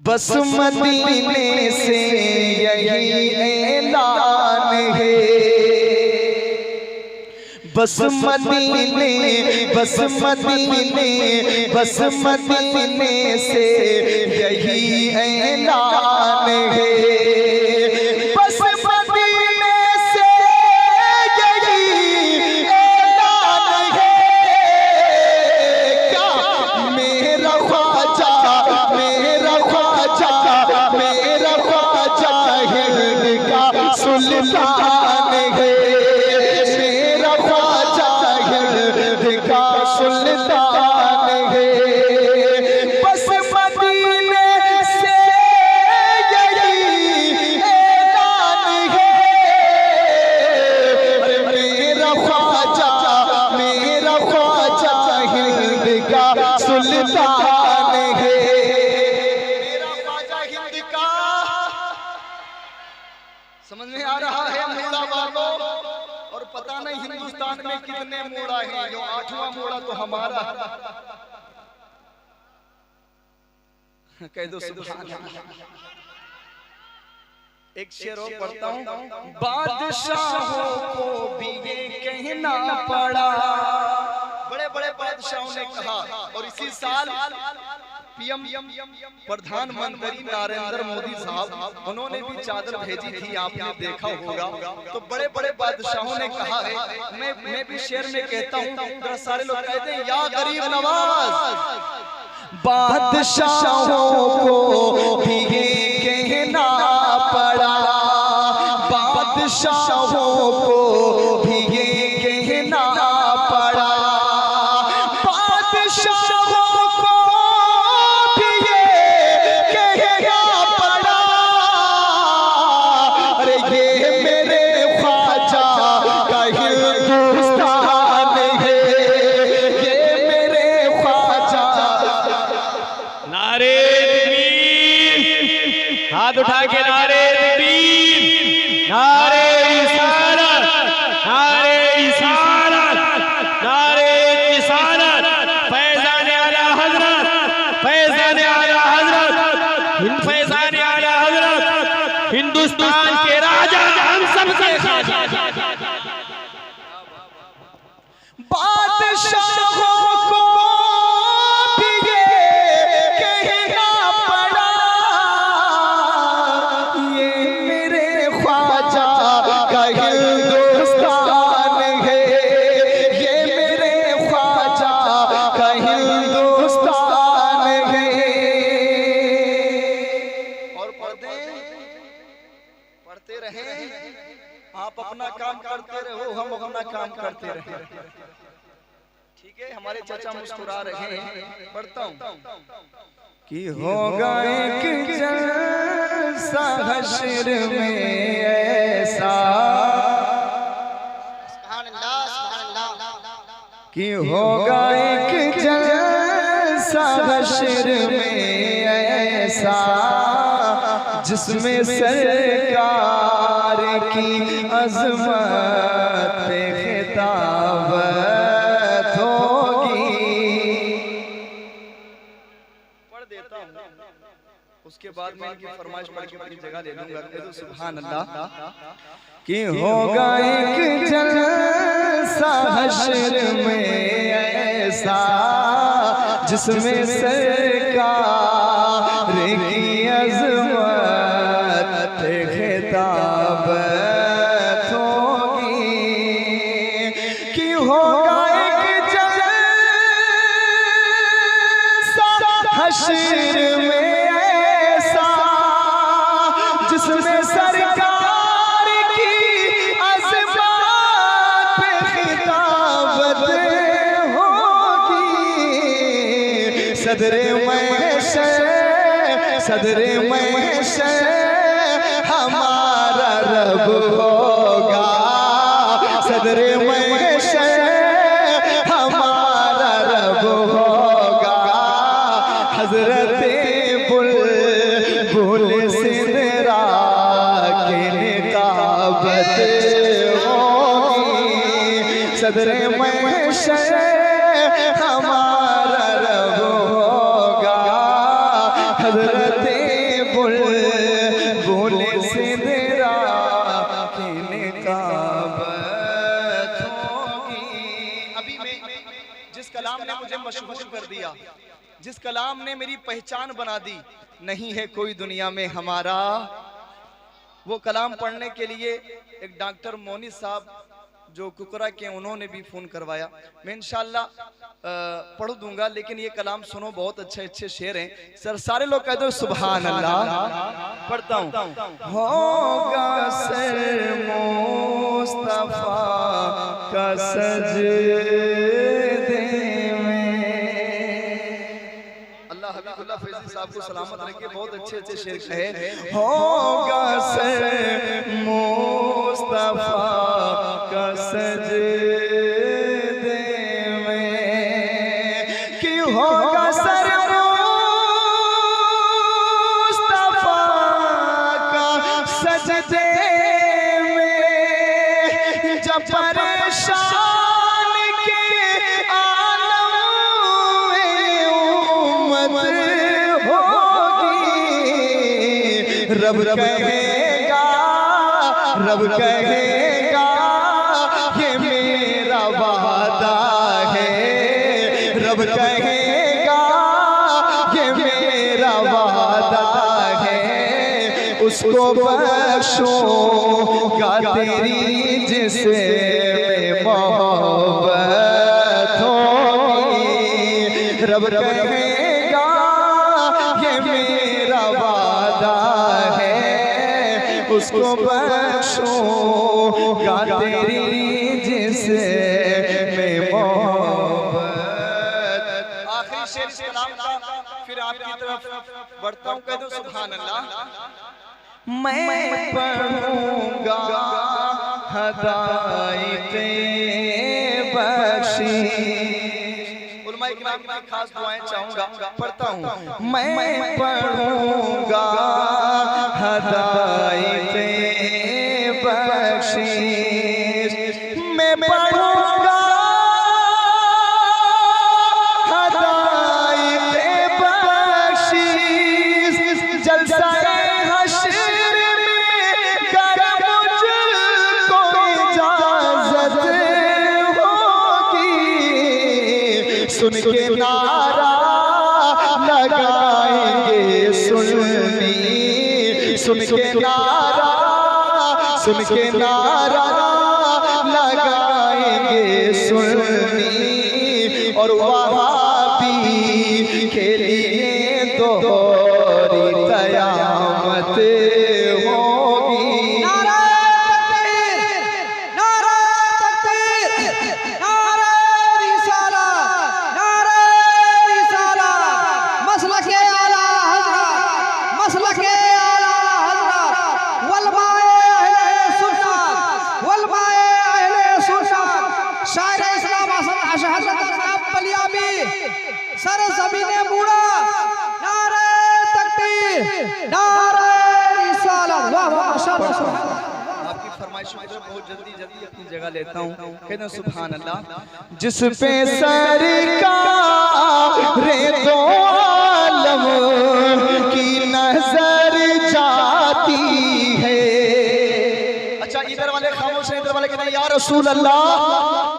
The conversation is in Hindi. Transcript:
बस मदीने से यही ऐलान है, बस मदीने बस मदीने बस मदीने से यही ऐलान है। समझ में आ रहा है मोड़ा वालों? और पता नहीं हिंदुस्तान में कितने मोड़ा है, जो 8वां मोड़ा तो हमारा। कह दो सुभान अल्लाह। एक शेर और पढ़ता हूँ। बादशाहों को भी ये कहना पड़ा, बड़े बड़े बादशाहों ने कहा। और इसी साल पीएम प्रधानमंत्री नरेंद्र मोदी साहब, उन्होंने भी चादर भेजी थी, आपने देखा होगा। तो बड़े बड़े बादशाहों ने कहा है, मैं भी शेर में कहता हूँ, सारे लोग कहते हैं या गरीब नवाज। बादशाहों को भी कहना पड़ा, बादशाहों को भी कहना पड़ा, बादशाहों को भी कहना पड़ा। अरे ये मेरे ख्वाजा का हिंदुस्तान है, ये मेरे ख्वाजा। नारे तकबीर, हाथ उठा के नारे तकबीर, नारे रिसालत, नारे रिसालत, नारे रिसालत, फैज़ान आला हज़रत, फैज़ान आला हज़रत, फैज़ान आला हज़रत, हिंदुस्तान के राजा, हम सबके खाजा। बादशाहों को भी ये कहना पड़ा, ये मेरे ख्वाजा का हिंदुस्तान है, ये मेरे ख्वाजा का हिंदुस्तान है। और पढ़ते रहे, आप अपना काम करते रहो, हम अपना काम करते रहे। ठीक है, हमारे चाचा मुस्कुरा रहे हैं। पढ़ता हूँ कि होगा एक जलसा हश्र में ऐसा, कि होगा एक जलसा हश्र में ऐसा, जिसमें सरकार की अज़मत पे खिताबत होगी। पढ़ देता हूँ, उसके बाद मैं इनकी फरमाइश पढ़ के अपनी जगह ले लूंगा। तो सुभान अल्लाह। कि होगा एक जलसा हश्र में ऐसा, जिसमें सरकार की अज़मत पे खिताबत होगी। कि होगा एक जलसा हश्र में ऐसा, जिसमें सरकार की अज़मत पे खिताबत होगी। सदरे महशर, सदरे महशर हमारा रब होगा, सदरे महशर हमारा रब होगा। हज़रते बुलबुल सिदरा की निकाबत होगी। सदरे महशर हमारा रब होगा, हज़रते मशहूर कर दिया, जिस कलाम ने मेरी पहचान बना दी, नहीं है कोई दुनिया में हमारा। वो कलाम पढ़ने के लिए एक डॉक्टर मोनी साहब जो कुकरा के, उन्होंने भी फोन करवाया। मैं इंशाल्लाह पढ़ दूंगा, लेकिन ये कलाम सुनो, बहुत अच्छे अच्छे शेर हैं। सर सारे लोग कह दो सुभान अल्लाह। पढ़ता हूँ। होगा सर मुस्तफा का सजदे में। अल्लाह हबीबुल्लाह फैजी साहब को सलामत रखे, बहुत अच्छे अच्छे शेर कहे। होगा सर मुस्तफा का सजदे में, कि होगा सर मुस्तफा का सजदे में, जब परेशान के आलम में उम्मत होगी, रब कहेगा, रब कहेगा ये मेरा वादा है, रब कहेगा ये मेरा वादा है, उसको बख्शूंगा तेरी जिससे मोहब्बत होगी, रब कहेगा ये मेरा वादा है, उसको बख्शूंगा तेरी जिससे में मोहब्बत। आखिरी शेर इस कलाम का, फिर आपकी तरफ बढ़ता हूँ। कह दो सुभान अल्लाह। मैं पढ़ूंगा हदायते बख्शी, उलमाए किराम की खास दुआएं चाहूंगा, पढ़ता हूँ। मैं पढ़ूंगा हदायते बख्शीश, मैं पढ़ूंगा हदायते बख्शीश, जलसाए हश्र में कर मुझको इजाजत होगी, सुन के नारा लगाएंगे सुन्नी, सुन के नारा, सुन के नारा लगाएंगे सुन्नी, और वहाबी के लिए दोहरी कयामत होगी। नारा तकबीर, नारा तकबीर, नारा रिसालत, नारा रिसालत, मसलके आला हज़रत, मसलके आला हज़रत, वलमाए अहले सुन्नत, वलमाए अहले सुन्नत, शायर इस्लाम हज़रत बलियामी, सर ज़मीने बूढ़ा, नारा तकबीर, नारा रिसालत। वाह वाह माशाअल्लाह। आपकी फरमाइश में बहुत जल्दी जल्दी अपनी जगह लेता हूँ। कहते हैं सुभान अल्लाह। जिस पे सरकार दो आलम की नजर जाती है। अच्छा, इधर वाले खामोश हैं, इधर वाले कहते हैं या रसूल अल्लाह।